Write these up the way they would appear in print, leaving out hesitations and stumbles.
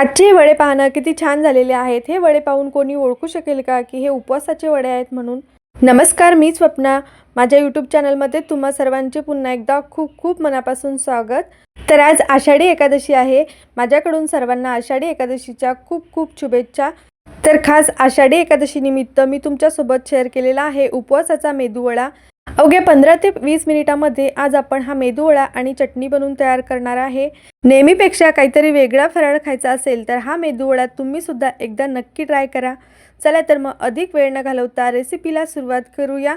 आजचे हे वडे पाहणं किती छान झालेले आहेत। हे वडे पाहून कोणी ओळखू शकेल का की हे उपवासाचे वडे आहेत म्हणून? नमस्कार, मी स्वप्ना। माझ्या यूट्यूब चॅनलमध्ये तुम्हा सर्वांचे पुन्हा एकदा खूप खूप मनापासून स्वागत। तर आज आषाढी एकादशी आहे। माझ्याकडून सर्वांना आषाढी एकादशीच्या खूप खूप शुभेच्छा। तर खास आषाढी एकादशी निमित्त मी तुमच्यासोबत शेअर केलेला आहे उपवासाचा मेदूवडा। अवघ्या 15 ते 20 मिनिटांमध्ये आज आपण हा मेदूवडा आणि चटणी बनवून तयार करणार आहे। नेहमीपेक्षा काहीतरी वेगळा फराळ खायचा असेल तर हा मेदूवडा तुम्ही सुद्धा एकदा नक्की ट्राय करा। चला तर मग अधिक वेळ न घालवता रेसिपीला सुरुवात करूया।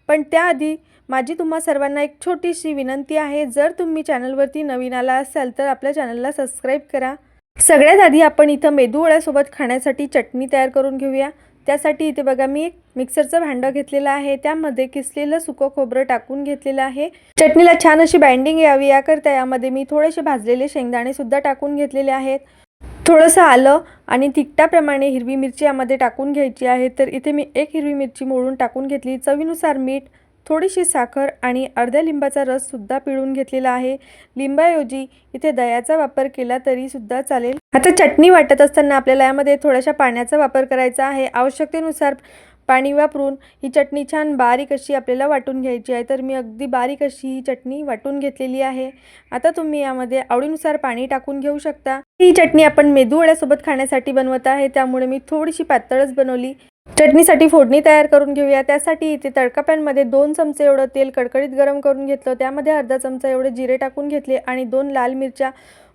पण त्याआधी माझी तुम्हा सर्वांना एक छोटीशी विनंती आहे, जर तुम्ही चॅनलवरती नवीन आला असाल तर आपल्या चॅनलला सबस्क्राइब करा। सगळ्यात आधी आपण इथं मेदूवड्यासोबत खाण्यासाठी चटणी तयार करून घेऊया। त्यासाठी इथे बघा मी एक मिक्सरचं भांडं घेतलेलं आहे, त्यामध्ये किसलेलं सुकं खोबरं टाकून घेतलेलं आहे। चटणीला छान अशी बाइंडिंग यावी याकरता यामध्ये मी थोडेसे भाजलेले शेंगदाणे सुद्धा टाकून घेतलेले आहेत। थोडंसं आलं आणि तिखटाप्रमाणे हिरवी मिरची यामध्ये टाकून घ्यायची आहे। तर इथे मी एक हिरवी मिरची मोडून टाकून घेतली, चवीनुसार मीठ, थोडीशी साखर आणि अर्ध्या लिंबाचा रस सुद्धा पिळून घेतलेला आहे। लिंबाऐवजी इथे दह्याचा वापर केला तरी सुद्धा चालेल। आता चटणी वाटत असताना आपल्याला यामध्ये थोड्याशा पाण्याचा वापर करायचा आहे। आवश्यकतेनुसार पाणी वापरून ही चटणी छान बारीक अशी आपल्याला वाटून घ्यायची आहे। तर मी अगदी बारीक अशी ही चटणी वाटून घेतलेली आहे। आता तुम्ही यामध्ये आवडीनुसार पाणी टाकून घेऊ शकता। ही चटणी आपण मेदूवड्यासोबत खाण्यासाठी बनवत आहे, त्यामुळे मी थोडीशी पातळच बनवली। चटणीसाठी फोडणी तयार करून घेऊया। त्यासाठी इथे तडका पॅनमध्ये 2 चमचे एवढं तेल कडकडीत गरम करून घेतलं, त्यामध्ये अर्धा चमचा एवढे जिरे टाकून घेतले आणि 2 लाल मिरच्या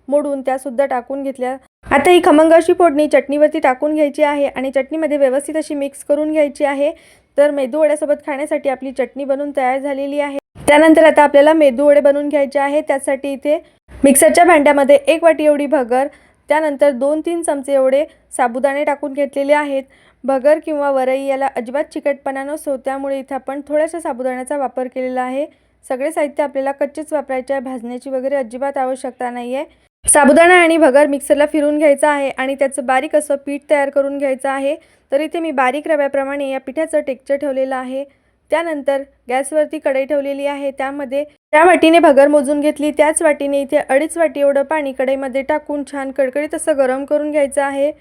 मोडून त्या सुद्धा टाकून घेतल्या। आता ही खमंग अशी फोडणी चटणीवरती टाकून घ्यायची आहे आणि चटणीमध्ये व्यवस्थित अशी मिक्स करून घ्यायची आहे। तर मेदूवड्यासोबत खाण्यासाठी आपली चटणी बनवून तयार झालेली आहे। त्यानंतर आता आपल्याला मेदूवडे बनवून घ्यायचे आहे। त्यासाठी इथे मिक्सरच्या भांड्यामध्ये 1 वाटी एवढी भगर, त्यानंतर 2-3 चमचे एवढे साबुदाणे टाकून घेतलेले आहेत। भगर किंवा वरई याला अजिबात चिकटपणा नसतो, त्यामुळे इथे आपण थोड्याशा साबुदाण्याचा वापर केलेला आहे। सगळे साहित्य आपल्याला कच्चेच वापरायचे आहे, भाजण्याची वगैरे अजिबात आवश्यकता नाही आहे। साबुदाणा आणि भगर मिक्सरला फिरून घ्यायचं आहे आणि त्याचं बारीक असं पीठ तयार करून घ्यायचं आहे। तर इथे मी बारीक रव्याप्रमाणे या पिठाचं टेक्स्चर ठेवलेलं आहे। त्यानंतर गॅसवरती कढई ठेवलेली आहे, त्यामध्ये त्या वाटीने भगर मोजून घेतली, त्याच वाटीने इथे 2.5 वाटी एवढं पाणी कढईमध्ये टाकून छान कडकडीत असं गरम करून घ्यायचं आहे।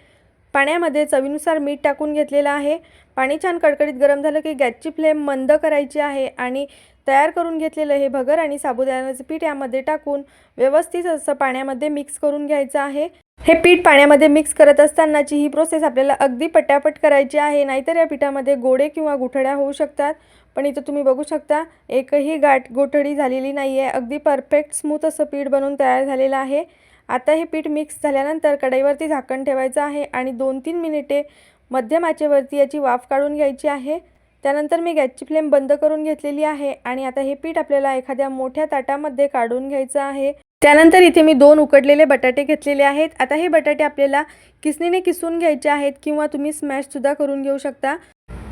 पाण्यामध्ये चवीनुसार मीठ टाकून घेतलेलं आहे। पाणी छान कडकडीत गरम झालं की गॅसची फ्लेम मंद करायची आहे आणि तयार करून घेतलेलं हे भगर आणि साबुदाण्याचं पीठ यामध्ये टाकून व्यवस्थित असं पाण्यामध्ये मिक्स करून घ्यायचं आहे। हे पीठ पाण्यामध्ये मिक्स करत असतानाची ही प्रोसेस आपल्याला अगदी पटापट करायची आहे, नाहीतर या पिठामध्ये गोळे किंवा गुठळ्या होऊ शकतात। पण इथं तुम्ही बघू शकता एकही गोठडी झालेली नाही आहे, अगदी परफेक्ट स्मूथ असं पीठ बनवून तयार झालेलं आहे। आता हे पीठ मिक्स झाल्यानंतर कढईवरती झाकण ठेवायचं आहे आणि 2-3 मिनिटे मध्यम आचेवरती याची वाफ काढून घ्यायची आहे। त्यानंतर मी गॅसची फ्लेम बंद करून घेतलेली आहे आणि आता हे पीठ आपल्याला एखाद्या मोठ्या ताटामध्ये काढून घ्यायचं आहे। त्यानंतर इथे मी 2 उकडलेले बटाटे घेतलेले आहेत। आता हे बटाटे आपल्याला किसणीने किसून घ्यायचे आहेत किंवा तुम्ही स्मॅश सुद्धा करून घेऊ शकता।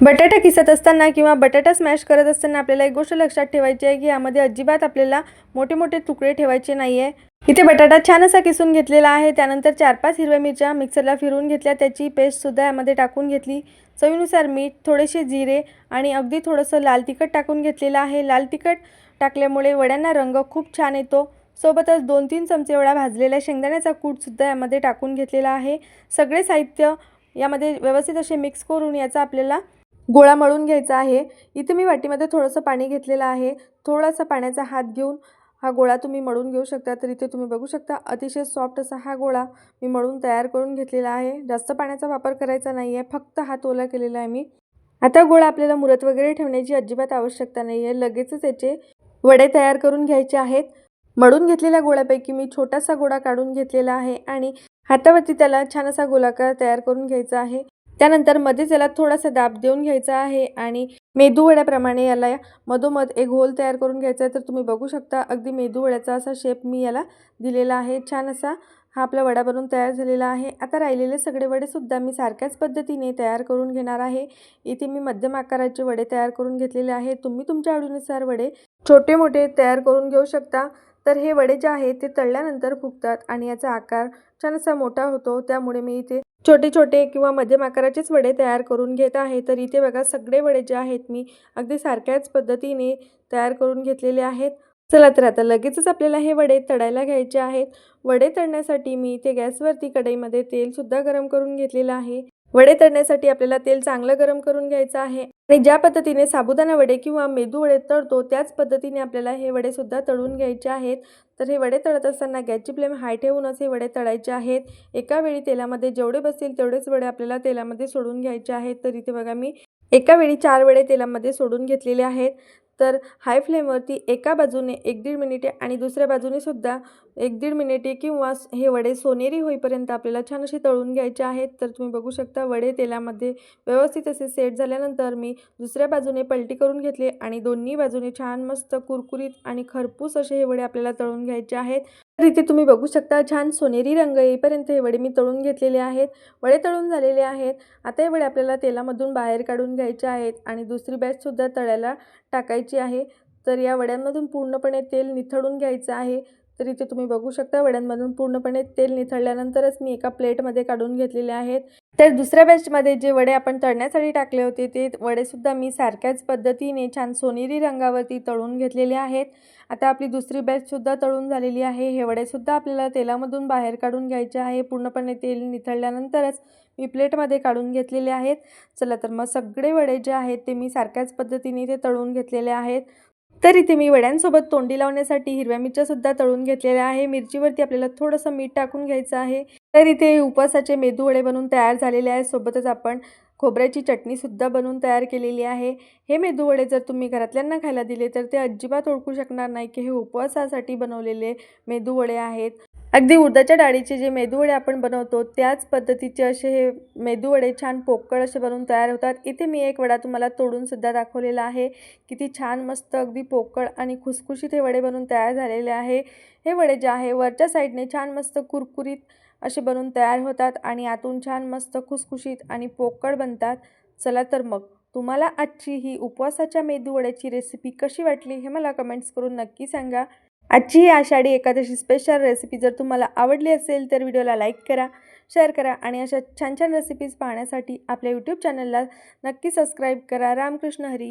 बटाटा किसत असताना किंवा बटाटा स्मॅश करत असताना आपल्याला एक गोष्ट लक्षात ठेवायची आहे की यामध्ये अजिबात आपल्याला मोठे मोठे तुकडे ठेवायचे नाही आहे। इथे बटाटा छान असा किसून घेतलेला आहे। त्यानंतर 4-5 हिरव्या मिरच्या मिक्सरला फिरवून घेतल्या, त्याची पेस्ट सुद्धा यामध्ये टाकून घेतली। चवीनुसार मीठ, थोडेसे जिरे आणि अगदी थोडंसं लाल तिखट टाकून घेतलेलं आहे। लाल तिखट टाकल्यामुळे वड्यांना रंग खूप छान येतो। सोबतच 2-3 चमचे एवढा भाजलेल्या शेंगदाण्याचा कूट सुद्धा यामध्ये टाकून घेतलेला आहे। सगळे साहित्य यामध्ये व्यवस्थित असे मिक्स करून याचा आपल्याला गोळा मळून घ्यायचा आहे। इथे मी वाटीमध्ये थोडंसं पाणी घेतलेलं आहे, थोडासा पाण्याचा हात घेऊन हा गोळा तुम्ही मळून घेऊ शकता। तर इथे तुम्ही बघू शकता अतिशय सॉफ्ट असा हा गोळा मी मळून तयार करून घेतलेला आहे। जास्त पाण्याचा वापर करायचा नाही आहे, फक्त हात ओला केलेला आहे मी। आता गोळा आपल्याला मुरत वगैरे ठेवण्याची अजिबात आवश्यकता नाही आहे, लगेचच याचे वडे तयार करून घ्यायचे आहेत। मळून घेतलेल्या गोळ्यापैकी मी छोटासा गोळा काढून घेतलेला आहे आणि हातावरती त्याला छान असा गोलाकार तयार करून घ्यायचा आहे। त्यानंतर मध्येच याला थोडासा दाब देऊन घ्यायचा आहे आणि मेदूवड्याप्रमाणे याला मधोमध एक होल तयार करून घ्यायचा आहे। तर तुम्ही बघू शकता अगदी मेदूवड्याचा असा शेप मी याला दिलेला आहे। छान असा हा आपला वडा बनवून तयार झालेला आहे। आता राहिलेले सगळे वडे सुद्धा मी सारख्याच पद्धतीने तयार करून घेणार आहे। इथे मी मध्यम आकाराचे वडे तयार करून घेतलेले आहेत। तुम्ही तुमच्या आवडीनुसार वडे छोटे मोठे तयार करून घेऊ शकता। तर हे वडे जे आहेत ते तळल्यानंतर फुगतात आणि याचा आकार छान असा मोठा होतो, त्यामुळे मी इथे छोटे छोटे किंवा मध्यम आकाराचेच वडे तयार करून घेत आहे। तर इथे बघा सगळे वडे जे आहेत मी अगदी सारख्याच पद्धतीने तयार करून घेतलेले आहेत। चला तर आता लगेचच आपल्याला हे वडे तळायला घ्यायचे आहेत। वडे तळण्यासाठी मी इथे गॅसवरती कढईमध्ये तेलसुद्धा गरम करून घेतलेलं आहे। वडे तळण्यासाठी आपल्याला तेल चांगलं गरम करून घ्यायचं आहे आणि ज्या पद्धतीने साबुदाणा वडे किंवा मेदू वडे तळतो त्याच पद्धतीने आपल्याला हे वडे सुद्धा तळून घ्यायचे आहेत। तर हे वडे तळत असताना गॅसची फ्लेम हाय ठेवूनच हे वडे तळायचे आहेत। एका वेळी तेलामध्ये जेवढे बसतील तेवढेच वडे आपल्याला तेलामध्ये सोडून घ्यायचे आहेत। तर इथे बघा मी एका वेळी 4 वडे तेलामध्ये सोडून घेतलेले आहेत। तर हाय फ्लेमवरती एका बाजूने 1-1.5 मिनिटे आणि दुसऱ्या बाजूने सुद्धा 1-1.5 मिनिटे किंवा हे वडे सोनेरी होईपर्यंत आपल्याला छान असे तळून घ्यायचे आहेत। तर तुम्ही बघू शकता वडे तेलामध्ये व्यवस्थित असे सेट झाल्यानंतर मी दुसऱ्या बाजूने पलटी करून घेतले आणि दोन्ही बाजूने छान मस्त कुरकुरीत आणि खरपूस असे हे वडे आपल्याला तळून घ्यायचे आहेत। तर इथे तुम्ही बघू शकता छान सोनेरी रंग येईपर्यंत हे वडे मी तळून घेतलेले आहेत। वडे तळून झालेले आहेत। आता हे वडे आपल्याला तेलामधून बाहेर काढून घ्यायचे आहेत आणि दुसरी बॅचसुद्धा तळायला टाकायची आहे। तर या वड्यांमधून पूर्णपणे तेल निथळून घ्यायचं आहे। तर इथे तुम्ही बघू शकता वड्यांमधून पूर्णपणे तेल निथळल्यानंतरच मी एका प्लेटमध्ये काढून घेतलेले आहेत। तर दुसऱ्या बॅचमध्ये जे वडे आपण तळण्यासाठी टाकले होते ते वडेसुद्धा मी सारख्याच पद्धतीने छान सोनेरी रंगावरती तळून घेतलेले आहेत। आता आपली दुसरी बॅचसुद्धा तळून झालेली आहे। हे वडेसुद्धा आपल्याला तेलामधून बाहेर काढून घ्यायचे आहे। पूर्णपणे तेल निथळल्यानंतरच मी प्लेटमध्ये काढून घेतलेले आहेत। चला तर मग सगळे वडे जे आहेत ते मी सारख्याच पद्धतीने ते तळून घेतलेले आहेत। तर इथे मी वड्यांसोबत तोंडी लावण्यासाठी हिरव्या मिरच्यासुद्धा तळून घेतलेल्या आहे। मिरचीवरती आपल्याला थोडंसं मीठ टाकून घ्यायचं आहे। तर इथे उपवासाचे मेदू वडे बनवून तयार झालेले आहेत। सोबतच आपण खोबऱ्याची चटणीसुद्धा बनवून तयार केलेली आहे। हे मेदू वडे जर तुम्ही घरातल्यांना खायला दिले तर ते अजिबात ओळखू शकणार नाही की हे उपवासासाठी बनवलेले मेदू वडे आहेत। अगदी उडदाच्या डाळीचे जे मेदू वडे आपण बनवतो त्याच पद्धतीचे असे हे मेदू वडे छान पोकळ असे बनवून तयार होतात। इथे मी एक वडा तुम्हाला तोडून सुद्धा दाखवलेला आहे। किती छान मस्त अगदी पोकळ आणि खुसखुशीत हे वडे बनवून तयार झालेले आहे। हे वडे जे आहे वरच्या साईडने छान मस्त कुरकुरीत असे बनवून तयार होतात आणि आतून छान मस्त खुसखुशीत आणि पोकळ बनतात। चला तर मग तुम्हाला आजची ही उपवासाच्या मेदू वड्याची रेसिपी कशी वाटली हे मला कमेंट्स करून नक्की सांगा। आजची ही आषाढी एकादशी स्पेशल रेसिपी जर तुम्हाला आवडली असेल तर व्हिडिओला लाईक करा, शेअर करा आणि अशा छान छान रेसिपीज पाहण्यासाठी आपल्या यूट्यूब चॅनलला नक्की सबस्क्राईब करा। रामकृष्ण हरी।